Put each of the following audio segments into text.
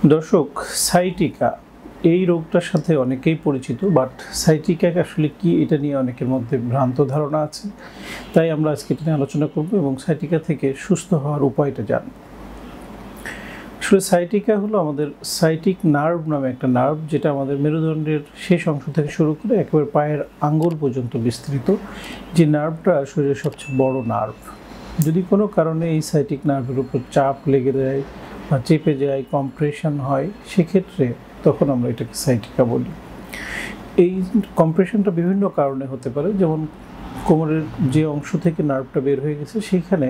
দর্শক, সাইটিকা এই রোগটার সাথে অনেকেই পরিচিত, বাট সাইটিকা আসলে কি এটা নিয়ে অনেকের মধ্যে ভ্রান্ত ধারণা আছে। তাই আমরা আজকে এটা নিয়ে আলোচনা করব এবং সাইটিকা থেকে সুস্থ হওয়ার উপায়টা জানব। আসলে সাইটিকা হলো আমাদের সাইটিক নার্ভ নামে একটা নার্ভ, যেটা আমাদের মেরুদণ্ডের শেষ অংশ থেকে শুরু করে একেবারে পায়ের আঙ্গুল পর্যন্ত বিস্তৃত। যে নার্ভটা শরীরের সবচেয়ে বড় নার্ভ। যদি কোনো কারণে এই সাইটিক নার্ভের উপর চাপ লেগে যায় বা চেপে যায়, কম্প্রেশন হয়, সেক্ষেত্রে তখন আমরা এটাকে সাইটিকা বলি। এই কম্প্রেশনটা বিভিন্ন কারণে হতে পারে, যেমন কোমরের যে অংশ থেকে নার্ভটা বের হয়ে গেছে সেখানে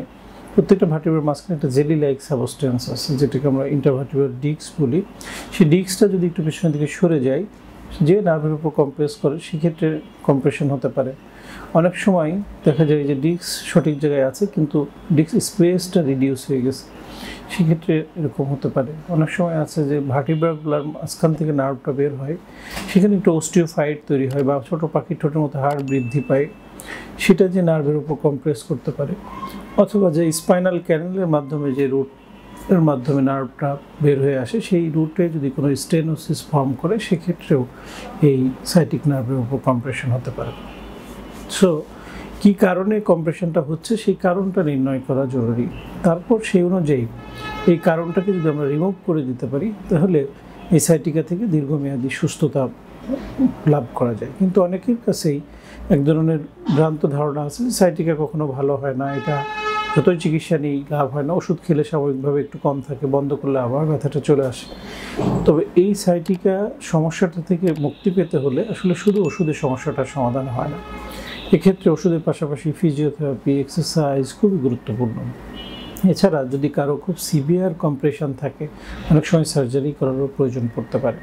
প্রত্যেকটা ভার্টিব্রার মাঝখানে একটা জেলি লাইক সাবস্টেন্স আছে, যেটাকে আমরা ইন্টারভার্টিব্রাল ডিস্ক বলি। সেই ডিস্কটা যদি একটু পেছনের দিকে সরে যায়, যে নার্ভের উপর কম্প্রেস করে, সেক্ষেত্রে কম্প্রেশন হতে পারে। অনেক সময় দেখা যায় যে ডিস্ক সঠিক জায়গায় আছে কিন্তু ডিস্ক স্পেসটা রিডিউস হয়ে গেছে, সেক্ষেত্রে এরকম হতে পারে। অনেক সময় আছে যে ভার্টিব্রাগুলার মাঝখান থেকে নার্ভটা বের হয়, সেখানে একটু অস্টিওফাইট তৈরি হয় বা ছোটো পাখির ঠোঁটের মতো হাড় বৃদ্ধি পায়, সেটা যে নার্ভের উপর কম্প্রেস করতে পারে। অথবা যে স্পাইনাল ক্যানেলের মাধ্যমে যে রুটের মাধ্যমে নার্ভটা বের হয়ে আসে, সেই রুটে যদি কোনো স্টেনোসিস ফর্ম করে, সেক্ষেত্রেও এই সাইটিক নার্ভের উপর কম্প্রেশন হতে পারে। সো কী কারণে কম্প্রেশনটা হচ্ছে সেই কারণটা নির্ণয় করা জরুরি। তারপর সেই অনুযায়ী এই কারণটাকে যদি আমরা রিমুভ করে দিতে পারি, তাহলে এই সাইটিকা থেকে দীর্ঘমেয়াদী সুস্থতা লাভ করা যায়। কিন্তু অনেকের কাছেই এক ধরনের ভ্রান্ত ধারণা আছে যে সাইটিকা কখনো ভালো হয় না, এটা যতই চিকিৎসা নিই লাভ হয় না, ওষুধ খেলে স্বাভাবিকভাবে একটু কম থাকে, বন্ধ করলে আবার ব্যথাটা চলে আসে। তবে এই সাইটিকা সমস্যাটা থেকে মুক্তি পেতে হলে আসলে শুধু ওষুধের সমস্যাটার সমাধান হয় না। এক্ষেত্রে ওষুধের পাশাপাশি ফিজিওথেরাপি, এক্সারসাইজ খুবই গুরুত্বপূর্ণ। এছাড়া যদি কারো খুব সিভিয়ার কম্প্রেশন থাকে, অনেক সময় সার্জারি করারও প্রয়োজন পড়তে পারে।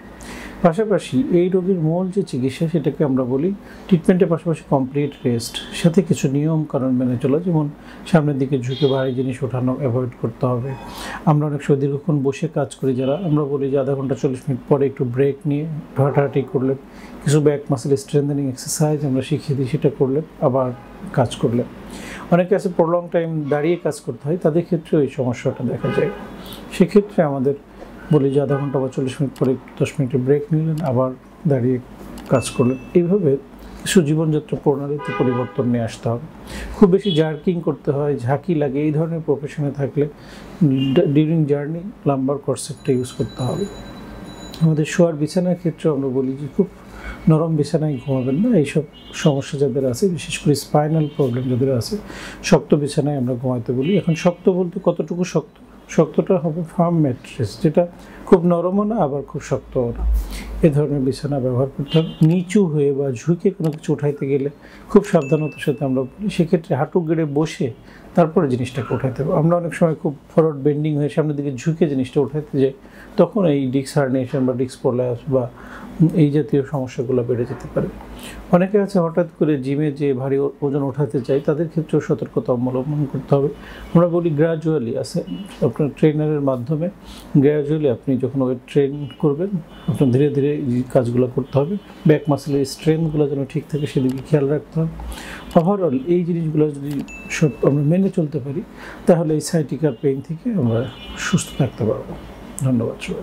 পাশাপাশি এই রোগীর মূল যে চিকিৎসা, সেটাকে আমরা বলি ট্রিটমেন্টের পাশাপাশি কমপ্লিট রেস্ট, সাথে কিছু নিয়ম কারণ মেনে চলা, যেমন সামনের দিকে ঝুঁকে ভারী জিনিস ওঠানো অ্যাভয়েড করতে হবে। আমরা অনেক সময় দীর্ঘক্ষণ বসে কাজ করি যারা, আমরা বলি যে আধা ঘন্টা 40 মিনিট পরে একটু ব্রেক নিয়ে হাঁটাহাঁটি করলে, কিছু ব্যাক মাসেল স্ট্রেংথেনিং এক্সারসাইজ আমরা শিখিয়ে দিই, সেটা করলে আবার কাজ করলে। অনেকে আছে প্রলং টাইম দাঁড়িয়ে কাজ করতে হয়, তাদের ক্ষেত্রেও এই সমস্যাটা দেখা যায়। সেক্ষেত্রে আমাদের বলি যে আধা ঘন্টা বা 40 মিনিট পরে 10 মিনিটের ব্রেক নিলেন, আবার দাঁড়িয়ে কাজ করলেন। এইভাবে কিছু জীবনযাত্রা প্রণালীতে পরিবর্তন নিয়ে আসতে হবে। খুব বেশি জার্কিং করতে হয়, ঝাঁকি লাগে, এই ধরনের প্রফেশনে থাকলে ডিউরিং জার্নি লাম্বার কর্সেটটা ইউজ করতে হবে। আমাদের শোয়ার বিছানার ক্ষেত্রে আমরা বলি যে খুব নরম বিছানায় ঘুমাবেন না। এইসব সমস্যা যাদের আছে, বিশেষ করে স্পাইনাল প্রবলেম যাদের আছে, শক্ত বিছানায় আমরা ঘুমাইতে বলি। এখন শক্ত বলতে কতটুকু শক্ত? শক্তটা হবে ফার্ম ম্যাট্রেস, যেটা খুব নরমও না আবার খুব শক্তও না। এ ধরনের বিছানা ব্যবহার করতে হবে। নিচু হয়ে বা ঝুঁকে কোনো কিছু উঠাইতে গেলে খুব সাবধানতার সাথে আমরা বলি, সেক্ষেত্রে হাঁটু গেড়ে বসে তারপরে জিনিসটাকে উঠাইতে হবে। আমরা অনেক সময় খুব ফরওয়ার্ড বেন্ডিং হয়ে সামনের দিকে ঝুঁকে জিনিসটা উঠাইতে যাই, তখন এই ডিস্ক হার্নিয়েশন বা ডিস্ক প্রোল্যাপস বা এই জাতীয় সমস্যাগুলো বেড়ে যেতে পারে। অনেকে আছে হঠাৎ করে জিমে যে ভারী ওজন ওঠাতে চায়, তাদের ক্ষেত্রেও সতর্কতা অবলম্বন করতে হবে। আমরা বলি গ্র্যাজুয়ালি আছে, আপনার ট্রেনারের মাধ্যমে গ্র্যাজুয়ালি আপনি যখন ওয়েট ট্রেন করবেন, আপনার ধীরে ধীরে এই কাজগুলো করতে হবে। ব্যাক মাসেলের স্ট্রেংথগুলো যেন ঠিক থাকে সেদিকে খেয়াল রাখতে হবে। ওভারঅল এই জিনিসগুলো যদি সব আমরা মেনে চলতে পারি, তাহলে এই সাইটিকার পেইন থেকে আমরা সুস্থ থাকতে পারবো। ধন্যবাদ সবাই।